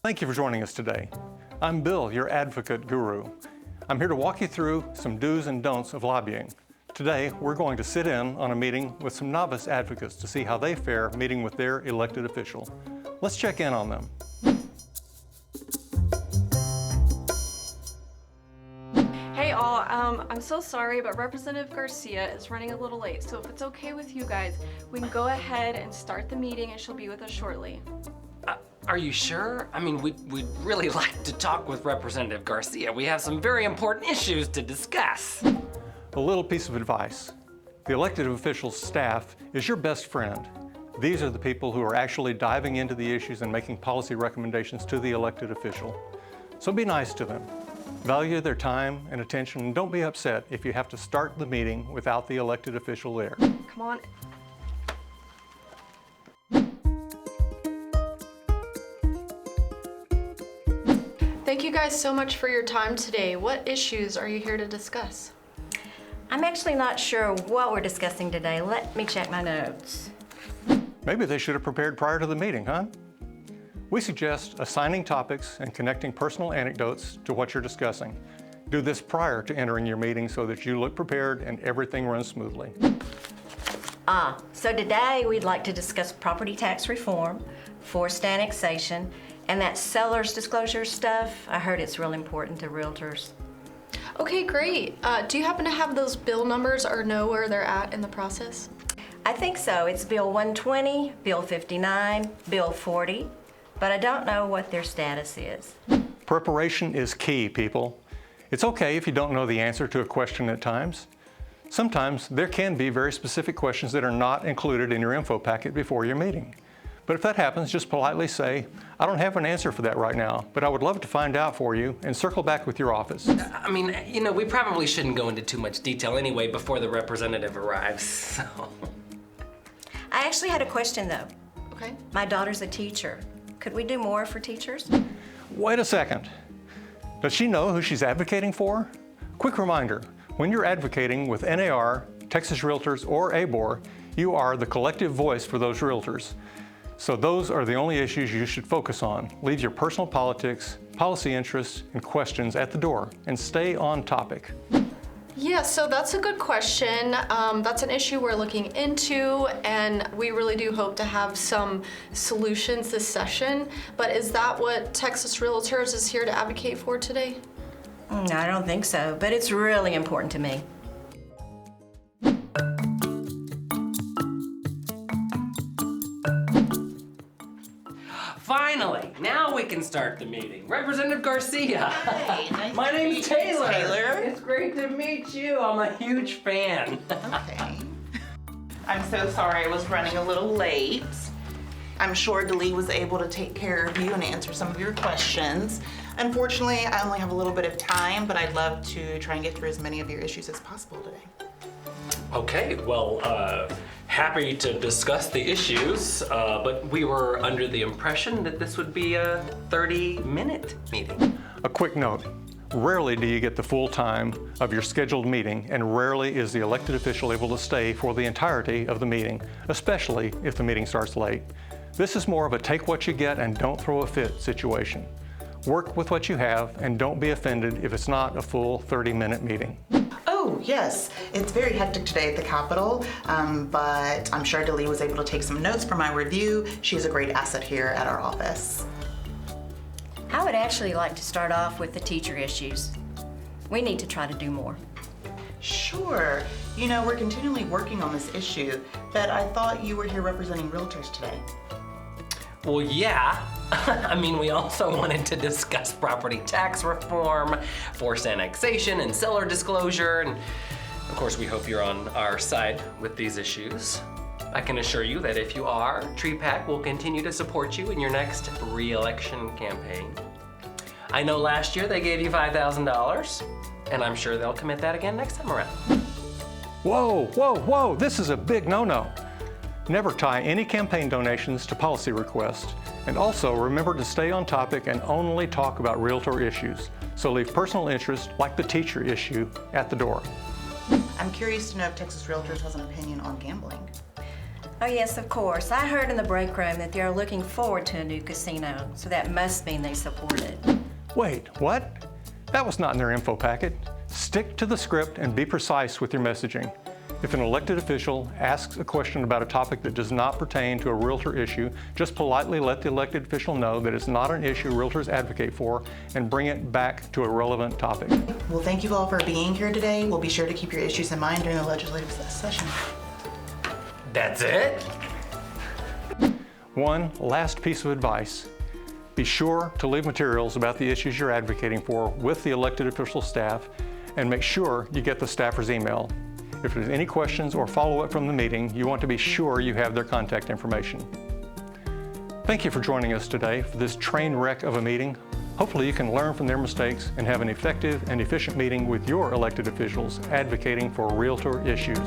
Thank you for joining us today. I'm Bill, your advocate guru. I'm here to walk you through some do's and don'ts of lobbying. Today, we're going to sit in on a meeting with some novice advocates to see how they fare meeting with their elected official. Let's check in on them. Hey all, I'm so sorry, but Representative Garcia is running a little late, so if it's okay with you guys, we can go ahead and start the meeting and she'll be with us shortly. Are you sure? I mean, we'd really like to talk with Representative Garcia. We have some very important issues to discuss. A little piece of advice. The elected official's staff is your best friend. These are the people who are actually diving into the issues and making policy recommendations to the elected official. So be nice to them. Value their time and attention, and don't be upset if you have to start the meeting without the elected official there. Come on. Thank you guys so much for your time today. What issues are you here to discuss? I'm actually not sure what we're discussing today. Let me check my notes. Maybe they should have prepared prior to the meeting, huh? We suggest assigning topics and connecting personal anecdotes to what you're discussing. Do this prior to entering your meeting so that you look prepared and everything runs smoothly. So today we'd like to discuss property tax reform, forced annexation, and that seller's disclosure stuff. I heard it's real important to realtors. Okay, great. Do you happen to have those bill numbers or know where they're at in the process? I think so. It's Bill 120, Bill 59, Bill 40, but I don't know what their status is. Preparation is key, people. It's okay if you don't know the answer to a question at times. Sometimes there can be very specific questions that are not included in your info packet before your meeting. But if that happens, just politely say, I don't have an answer for that right now, but I would love to find out for you, and circle back with your office. I mean, you know, we probably shouldn't go into too much detail anyway before the representative arrives, so. I actually had a question though. Okay. My daughter's a teacher. Could we do more for teachers? Wait a second. Does she know who she's advocating for? Quick reminder, when you're advocating with NAR, Texas Realtors, or ABoR, you are the collective voice for those realtors. So those are the only issues you should focus on. Leave your personal politics, policy interests, and questions at the door, and stay on topic. Yeah, so that's a good question. That's an issue we're looking into, and we really do hope to have some solutions this session. But is that what Texas Realtors is here to advocate for today? No, I don't think so, but it's really important to me. Finally, now we can start the meeting. Representative Garcia. Hey, nice My to name's meet you, Taylor. Taylor. It's great to meet you. I'm a huge fan. Okay. I'm so sorry I was running a little late. I'm sure Delee was able to take care of you and answer some of your questions. Unfortunately, I only have a little bit of time, but I'd love to try and get through as many of your issues as possible today. Okay, well, happy to discuss the issues, but we were under the impression that this would be a 30-minute meeting. A quick note, rarely do you get the full time of your scheduled meeting, and rarely is the elected official able to stay for the entirety of the meeting, especially if the meeting starts late. This is more of a take what you get and don't throw a fit situation. Work with what you have and don't be offended if it's not a full 30-minute meeting. Oh, yes. It's very hectic today at the Capitol, but I'm sure Delee was able to take some notes for my review. She's a great asset here at our office. I would actually like to start off with the teacher issues. We need to try to do more. Sure. You know, we're continually working on this issue, but I thought you were here representing realtors today. Well, yeah. I mean, we also wanted to discuss property tax reform, forced annexation, and seller disclosure, and of course, we hope you're on our side with these issues. I can assure you that if you are, TreePack will continue to support you in your next re-election campaign. I know last year they gave you $5,000, and I'm sure they'll commit that again next time around. Whoa, whoa, whoa, this is a big no-no. Never tie any campaign donations to policy requests. And also remember to stay on topic and only talk about realtor issues. So leave personal interest, like the teacher issue, at the door. I'm curious to know if Texas Realtors has an opinion on gambling. Oh, yes, of course. I heard in the break room that they're looking forward to a new casino, so that must mean they support it. Wait, what? That was not in their info packet. Stick to the script and be precise with your messaging. If an elected official asks a question about a topic that does not pertain to a realtor issue, just politely let the elected official know that it's not an issue realtors advocate for and bring it back to a relevant topic. Well, thank you all for being here today. We'll be sure to keep your issues in mind during the legislative session. That's it? One last piece of advice. Be sure to leave materials about the issues you're advocating for with the elected official staff, and make sure you get the staffer's email. If there's any questions or follow-up from the meeting, you want to be sure you have their contact information. Thank you for joining us today for this train wreck of a meeting. Hopefully you can learn from their mistakes and have an effective and efficient meeting with your elected officials advocating for realtor issues.